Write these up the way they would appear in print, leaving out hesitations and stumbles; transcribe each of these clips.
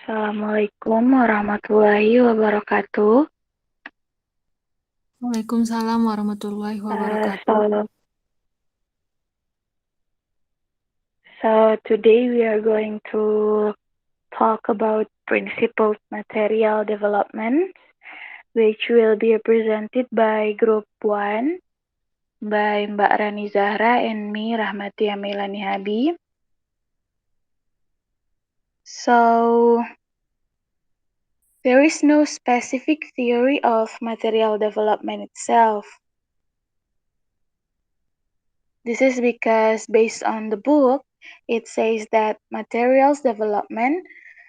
Assalamualaikum warahmatullahi wabarakatuh. Waalaikumsalam warahmatullahi Uh, wabarakatuh. so, so today we are going to talk about principles material development, which will be presented by Group 1 by Mbak Rani Zahra and me, Rahmati Amilani Habib. So, there is no specific theory of material development itself. This is because based on the book, it says that materials development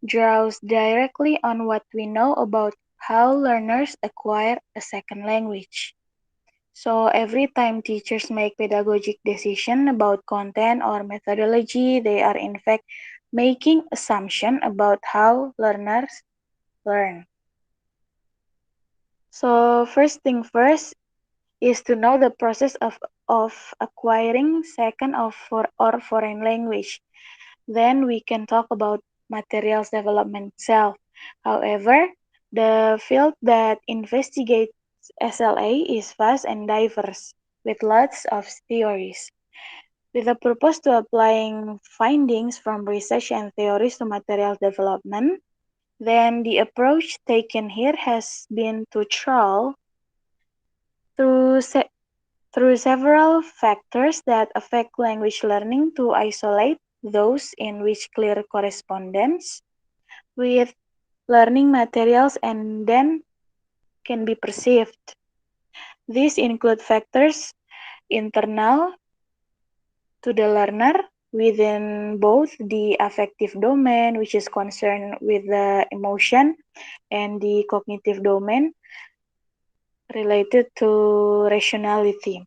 draws directly on what we know about how learners acquire a second language. So every time teachers make pedagogic decision about content or methodology, they are in fact making assumption about how learners learn. So first thing first is to know the process of acquiring second or foreign language. Then we can talk about materials development itself. However, the field that investigates SLA is vast and diverse, with lots of theories. With a purpose to applying findings from research and theories to materials development, then the approach taken here has been to trawl through through several factors that affect language learning to isolate those in which clear correspondence with learning materials and then can be perceived. These include factors internal to the learner within both the affective domain, which is concerned with the emotion, and the cognitive domain related to rationality.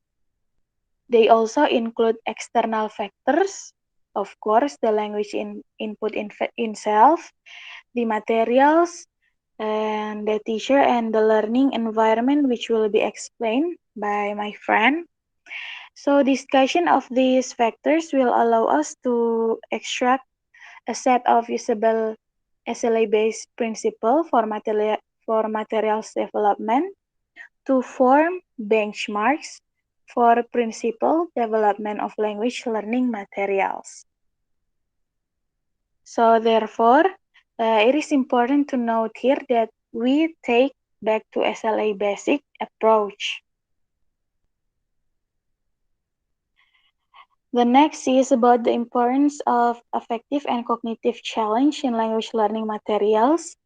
They also include external factors, of course, the language input itself, the materials, and the teacher and the learning environment, which will be explained by my friend. So discussion of these factors will allow us to extract a set of usable SLA-based principles for materials development to form benchmarks for principal development of language learning materials. So therefore, it is important to note here that we take back to SLA basic approach. The next is about the importance of affective and cognitive challenge in language learning materials.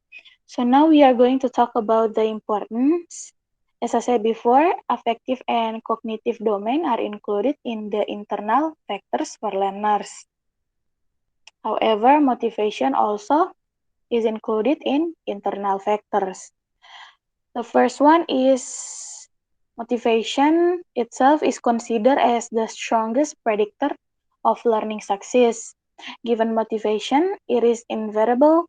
So now we are going to talk about the importance. As I said before, affective and cognitive domain are included in the internal factors for learners. However, motivation also is included in internal factors. The first one is motivation itself is considered as the strongest predictor of learning success. Given motivation, it is inevitable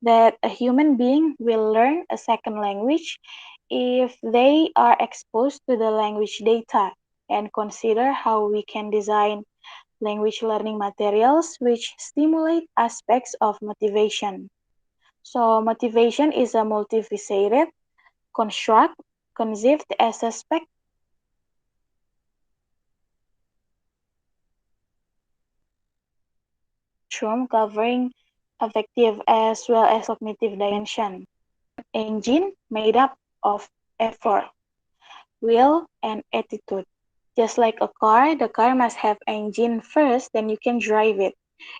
that a human being will learn a second language if they are exposed to the language data and consider how we can design language learning materials which stimulate aspects of motivation. So motivation is a multifaceted construct conceived as a spectrum covering affective as well as cognitive dimension. Engine made up of effort, will, and attitude. Just like a car, the car must have engine first, then you can drive it.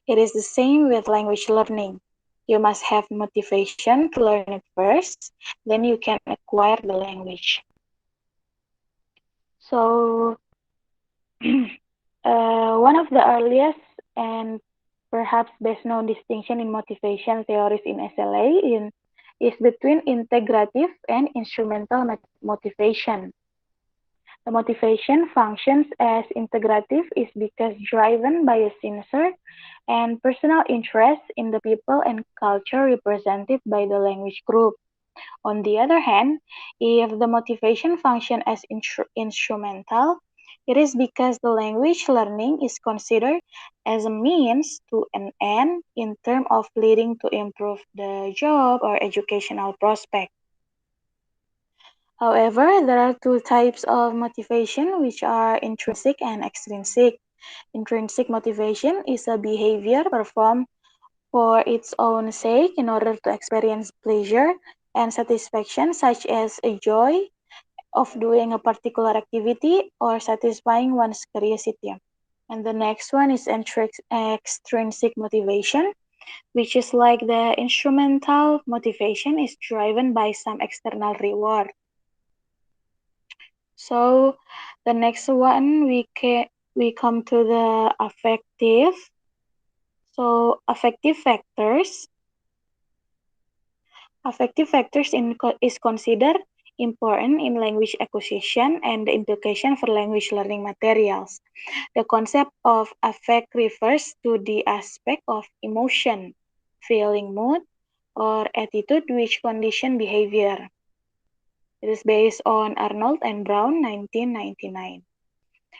It is the same with language learning. You must have motivation to learn it first, then you can acquire the language. So, one of the earliest and perhaps best known distinction in motivation theories in SLA is between integrative and instrumental motivation. The motivation functions as integrative is because driven by a sincere and personal interest in the people and culture represented by the language group. On the other hand, if the motivation function as instrumental, It is because the language learning is considered as a means to an end in terms of leading to improve the job or educational prospect. However, there are two types of motivation which are intrinsic and extrinsic. Intrinsic motivation is a behavior performed for its own sake in order to experience pleasure and satisfaction, such as a joy of doing a particular activity or satisfying one's curiosity. And the next one is extrinsic motivation, which is like the instrumental motivation is driven by some external reward. So the next one we come to the affective. So affective factors is considered important in language acquisition and the implication for language learning materials. The concept of affect refers to the aspect of emotion, feeling, mood, or attitude which condition behavior. It is based on Arnold and Brown, 1999.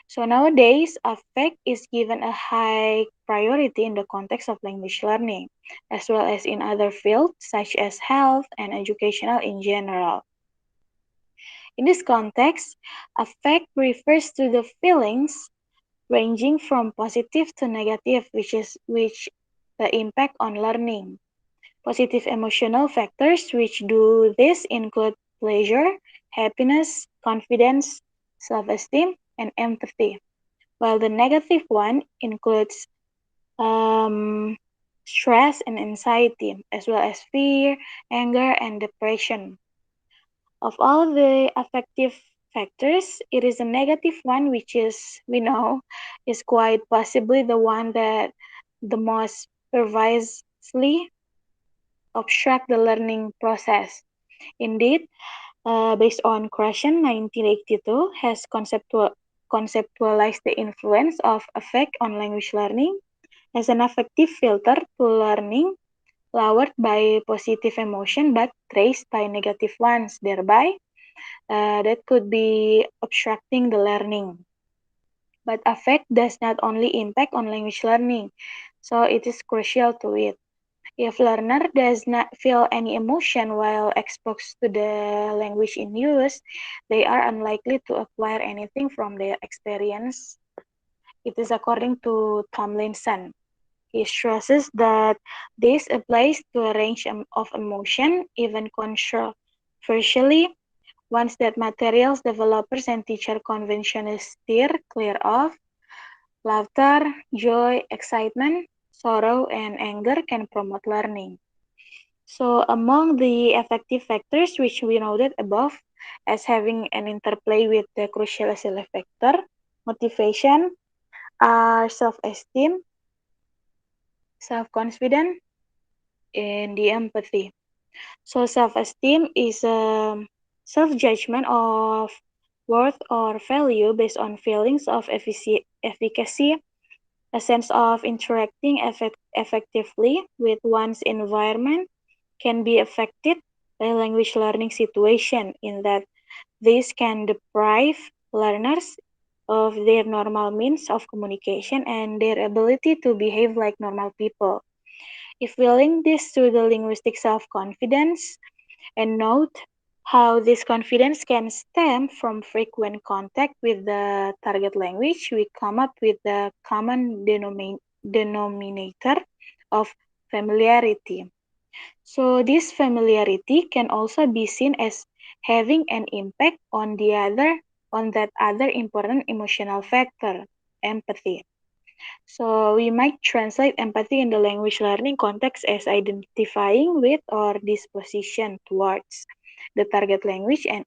So nowadays, affect is given a high priority in the context of language learning, as well as in other fields such as health and educational in general. In this context, affect refers to the feelings ranging from positive to negative, which the impact on learning. Positive emotional factors which do this include pleasure, happiness, confidence, self-esteem, and empathy, while the negative one includes um, stress and anxiety, as well as fear, anger, and depression. Of all the affective factors, it is a negative one, which is, we know, is quite possibly the one that the most pervasively obstruct the learning process. Indeed, based on Krashen 1982, has conceptualized the influence of affect on language learning as an affective filter to learning lowered by positive emotion but traced by negative ones, thereby that could be obstructing the learning. But affect does not only impact on language learning, so it is crucial to it. If learner does not feel any emotion while exposed to the language in use, they are unlikely to acquire anything from their experience. It is according to Tomlinson. He stresses that this applies to a range of emotion, even controversially, ones that materials developers and teacher conventionally steer clear of. Laughter, joy, excitement, sorrow, and anger can promote learning. So, among the affective factors which we noted above as having an interplay with the crucial SLF factor, motivation are self-esteem, self-confidence, and the empathy. So, self-esteem is a self-judgment of worth or value based on feelings of efficacy, a sense of interacting effectively with one's environment can be affected by language learning situation in that this can deprive learners of their normal means of communication and their ability to behave like normal people. If we link this to the linguistic self-confidence and note how this confidence can stem from frequent contact with the target language, we come up with the common denominator of familiarity. So this familiarity can also be seen as having an impact on that other important emotional factor, empathy. So we might translate empathy in the language learning context as identifying with or disposition towards the target language and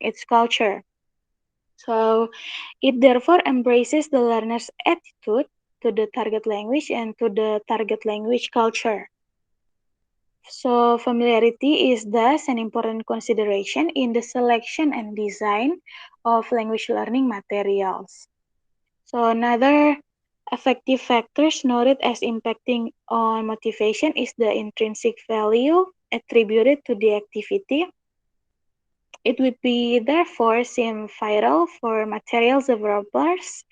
its culture. So it therefore embraces the learner's attitude to the target language and to the target language culture. So familiarity is thus an important consideration in the selection and design of language learning materials. So another affective factors noted as impacting on motivation is the intrinsic value attributed to the activity. It would be therefore seem vital for materials developers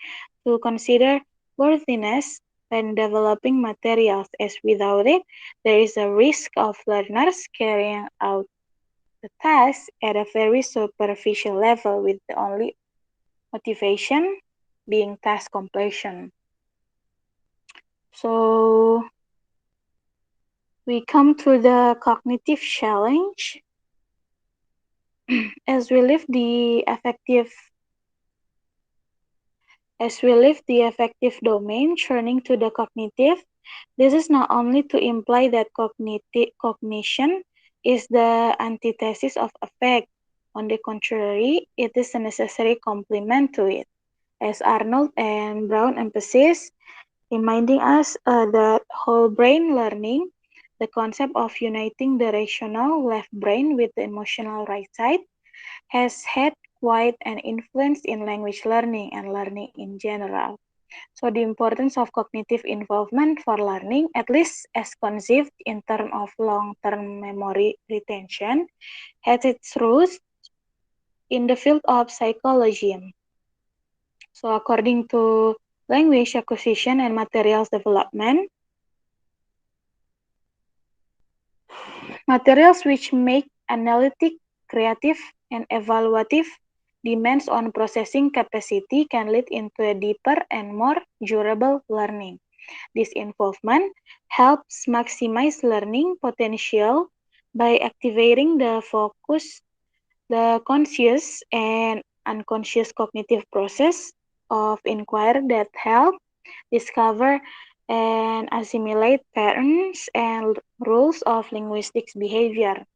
to consider worthiness when developing materials, as without it, there is a risk of learners carrying out the task at a very superficial level with the only motivation being task completion. So we come to the cognitive challenge. As we leave the effective domain, turning to the cognitive, this is not only to imply that cognition is the antithesis of affect. On the contrary, it is a necessary complement to it, as Arnold and Brown emphasize, reminding us that whole brain learning, the concept of uniting the rational left brain with the emotional right side, has had quite an influence in language learning and learning in general. So the importance of cognitive involvement for learning, at least as conceived in terms of long-term memory retention, has its roots in the field of psychology. So according to language acquisition and materials development, materials which make analytic, creative, and evaluative demands on processing capacity can lead into a deeper and more durable learning. This involvement helps maximize learning potential by activating the focus, the conscious and unconscious cognitive process of inquiry that help discover and assimilate patterns and rules of linguistic behavior.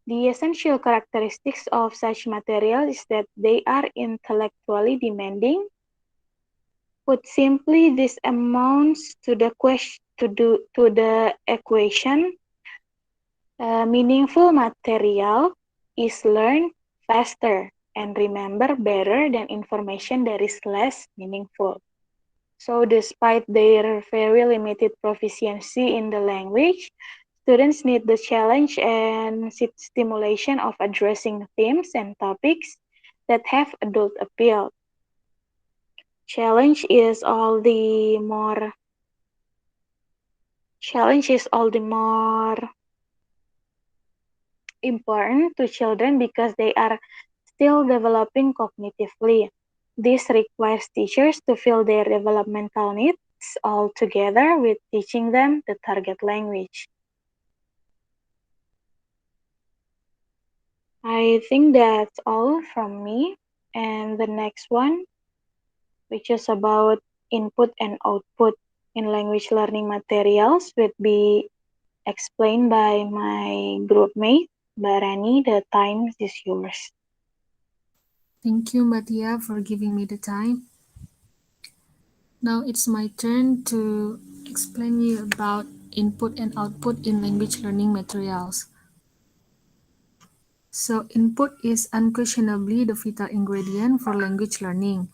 The essential characteristics of such material is that they are intellectually demanding. Put simply, this amounts to the equation: meaningful material is learned faster and remember better than information that is less meaningful. So, despite their very limited proficiency in the language, students need the challenge and stimulation of addressing themes and topics that have adult appeal. Challenge is all the more challenge is all the more important to children because they are still developing cognitively. This requires teachers to fill their developmental needs all together with teaching them the target language. I think that's all from me. And the next one, which is about input and output in language learning materials, would be explained by my group mate, Barani. The time is yours. Thank you, Matia, for giving me the time. Now it's my turn to explain you about input and output in language learning materials. So input is unquestionably the vital ingredient for language learning.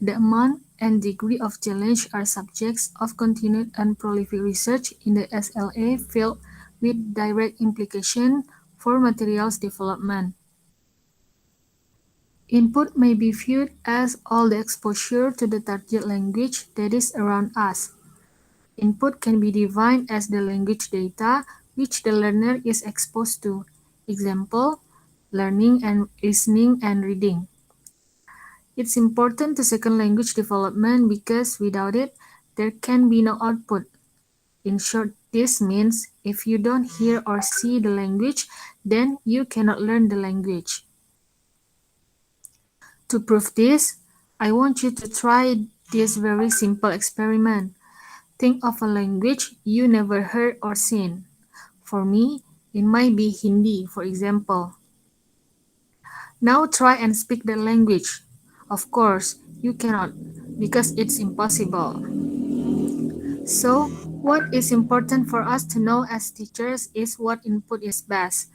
The amount and degree of challenge are subjects of continued and prolific research in the SLA field with direct implication for materials development. Input may be viewed as all the exposure to the target language that is around us. Input can be defined as the language data which the learner is exposed to. Example, learning and listening and reading. It's important to second language development because without it, there can be no output. In short, this means if you don't hear or see the language, then you cannot learn the language. To prove this, I want you to try this very simple experiment. Think of a language you never heard or seen. For me, it might be Hindi, for example. Now try and speak the language. Of course, you cannot because it's impossible. So, what is important for us to know as teachers is what input is best.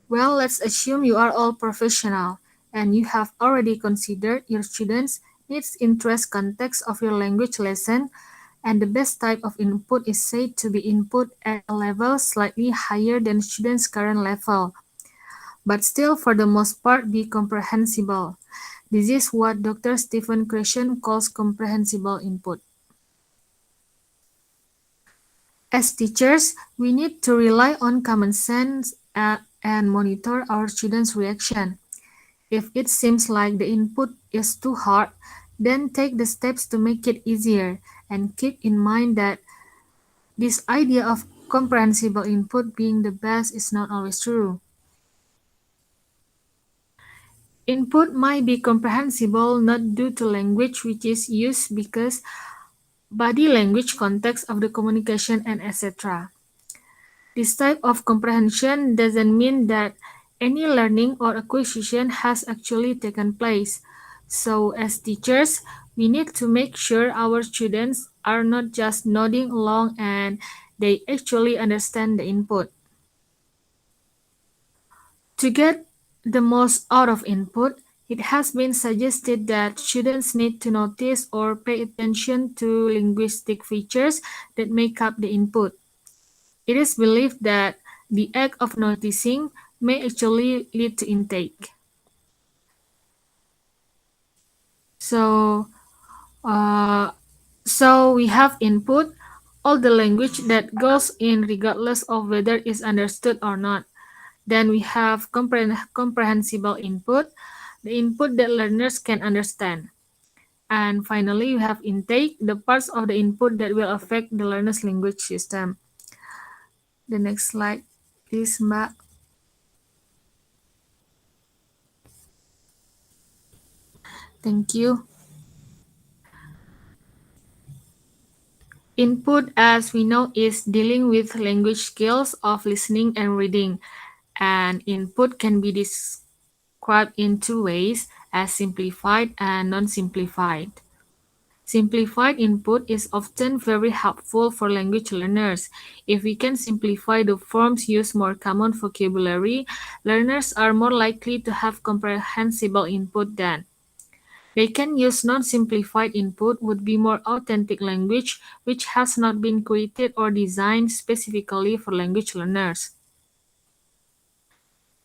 Well, let's assume you are all professional and you have already considered your students' needs, interest, context of your language lesson, and the best type of input is said to be input at a level slightly higher than students' current level. but still for the most part be comprehensible. This is what Dr. Stephen Krashen calls comprehensible input. As teachers, we need to rely on common sense and monitor our students' reaction. If it seems like the input is too hard, then take the steps to make it easier and keep in mind that this idea of comprehensible input being the best is not always true. Input might be comprehensible not due to language which is used because body language, context of the communication, and etc. This type of comprehension doesn't mean that any learning or acquisition has actually taken place. So, as teachers, we need to make sure our students are not just nodding along and they actually understand the input. To get the most out of input, it has been suggested that students need to notice or pay attention to linguistic features that make up the input. It is believed that the act of noticing may actually lead to intake. So, uh, so we have input, all the language that goes in regardless of whether it's understood or not. Then we have comprehensible input, the input that learners can understand. And finally, we have intake, the parts of the input that will affect the learner's language system. The next slide, please, Mbak. Thank you. Input, as we know, is dealing with language skills of listening and reading. And input can be described in two ways, as simplified and non-simplified. Simplified input is often very helpful for language learners. If we can simplify the forms, use more common vocabulary, learners are more likely to have comprehensible input then. They can use non-simplified input would be more authentic language which has not been created or designed specifically for language learners.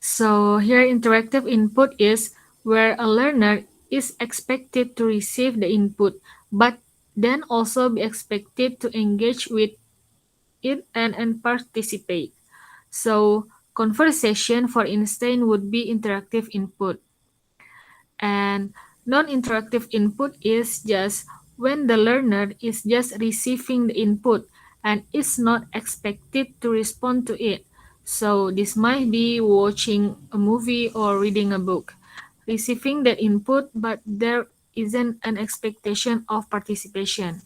So here interactive input is where a learner is expected to receive the input but then also be expected to engage with it and participate. So conversation for instance would be interactive input. And non-interactive input is just when the learner is just receiving the input and is not expected to respond to it. So this might be watching a movie or reading a book. Receiving that input, but there isn't an expectation of participation.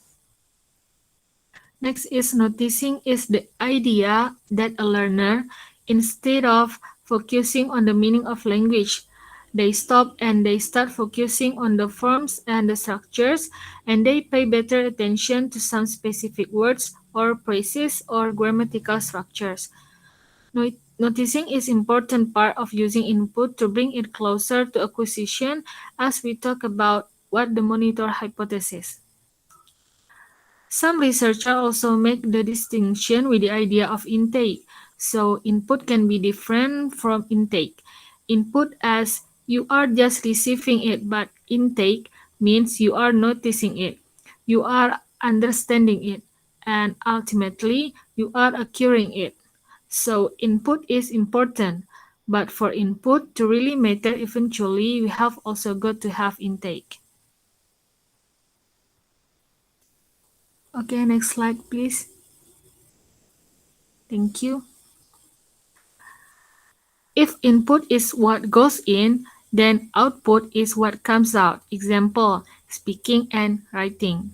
Next is noticing is the idea that a learner, instead of focusing on the meaning of language, they stop and they start focusing on the forms and the structures and they pay better attention to some specific words or phrases or grammatical structures. Noticing is important part of using input to bring it closer to acquisition as we talk about what the monitor hypothesis. Some researchers also make the distinction with the idea of intake. So input can be different from intake. Input as you are just receiving it, but intake means you are noticing it. You are understanding it, and ultimately you are acquiring it. So input is important, but for input to really matter eventually, we have also got to have intake. Okay, next slide, please. Thank you. If input is what goes in, then output is what comes out. Example, speaking and writing.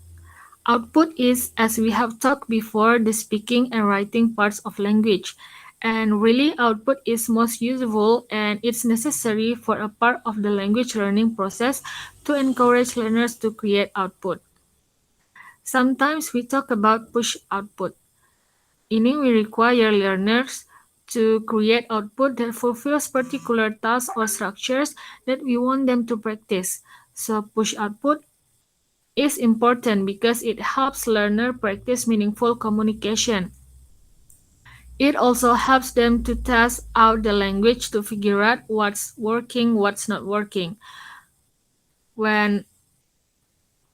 Output is, as we have talked before, the speaking and writing parts of language. And really, output is most useful and it's necessary for a part of the language learning process to encourage learners to create output. Sometimes we talk about push output. Meaning we require learners to create output that fulfills particular tasks or structures that we want them to practice. So push output is important because it helps learner practice meaningful communication. It also helps them to test out the language to figure out what's working, what's not working. When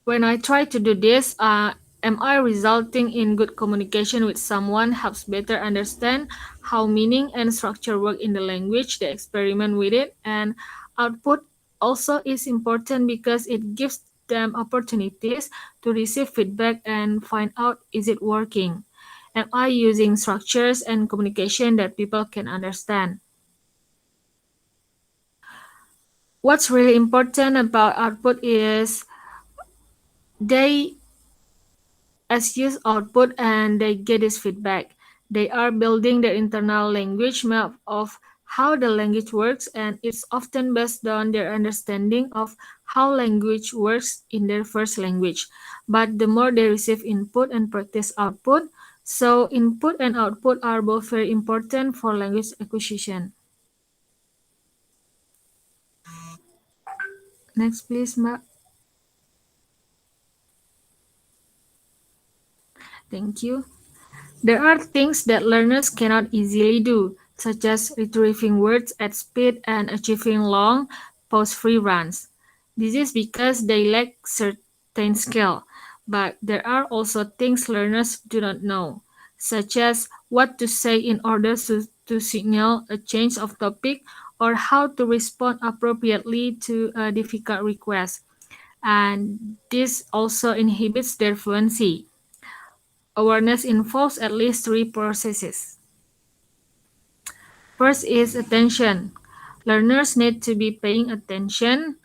when I try to do this, am I resulting in good communication with someone? Helps better understand how meaning and structure work in the language. They experiment with it, and output also is important because it gives them opportunities to receive feedback and find out is it working. Am I using structures and communication that people can understand? What's really important about output is they as use output and they get this feedback. They are building their internal language map of how the language works, and it's often based on their understanding of how language works in their first language. But the more they receive input and practice output, so input and output are both very important for language acquisition. Next, please, Ma. Thank you. There are things that learners cannot easily do, such as retrieving words at speed and achieving long, pause-free runs. This is because they lack certain skill, but there are also things learners do not know, such as what to say in order to signal a change of topic or how to respond appropriately to a difficult request. And this also inhibits their fluency. Awareness involves at least three processes. First is attention. Learners need to be paying attention.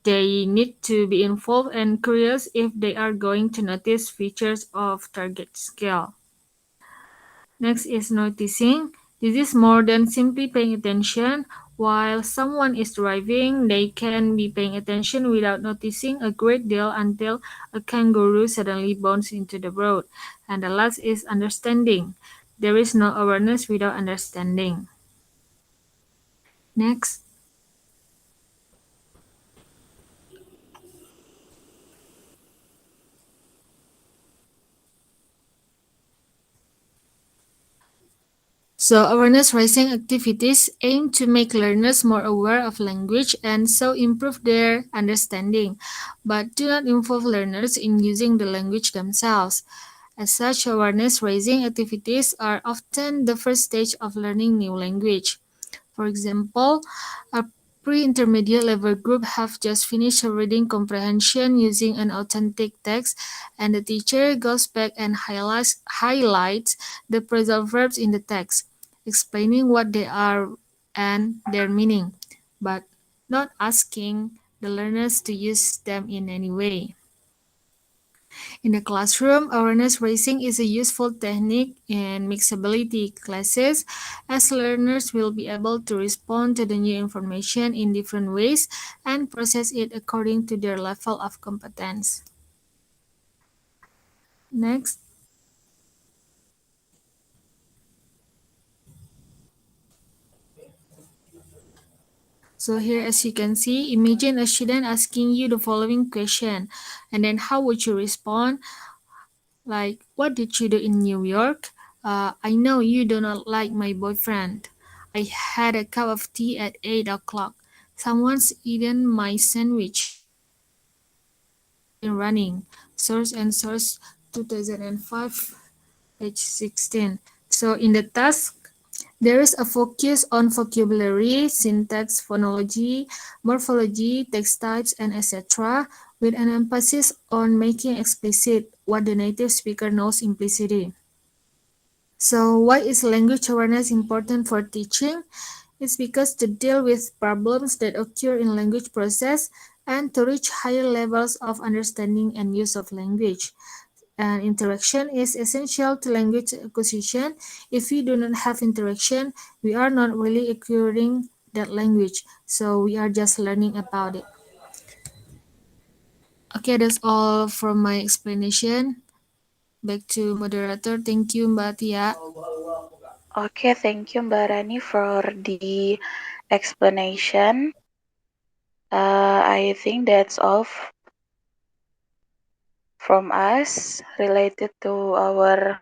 They need to be involved and curious if they are going to notice features of target skill. Next is noticing. This is more than simply paying attention. While someone is driving, they can be paying attention without noticing a great deal until a kangaroo suddenly bounds into the road. And the last is understanding. There is no awareness without understanding. Next. So, awareness raising activities aim to make learners more aware of language and so improve their understanding, but do not involve learners in using the language themselves. As such, awareness raising activities are often the first stage of learning new language. For example, a pre-intermediate level group have just finished a reading comprehension using an authentic text, and the teacher goes back and highlights the phrasal verbs in the text, explaining what they are and their meaning, but not asking the learners to use them in any way. In the classroom, awareness raising is a useful technique in mixability classes, as learners will be able to respond to the new information in different ways and process it according to their level of competence. Next. So here, as you can see, imagine a student asking you the following question, and then how would you respond? Like, what did you do in New York? I know you do not like my boyfriend. I had a cup of tea at 8 o'clock. Someone's eaten my sandwich. I've been running. Source and source 2005, page 16. So in the task, there is a focus on vocabulary, syntax, phonology, morphology, text types, and etc., with an emphasis on making explicit what the native speaker knows implicitly. So, why is language awareness important for teaching? It's because to deal with problems that occur in language process and to reach higher levels of understanding and use of language. And interaction is essential to language acquisition. If we do not have interaction, we are not really acquiring that language. So we are just learning about it. Okay, that's all from my explanation. Back to moderator. Thank you, Mbak Tia. Okay, thank you, Mbak Rani, for the explanation. I think that's all from us related to our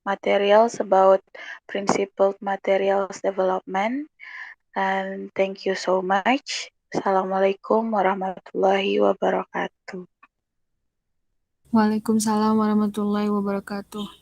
materials about principled materials development. And thank you so much. Assalamualaikum warahmatullahi wabarakatuh. Waalaikumsalam warahmatullahi wabarakatuh.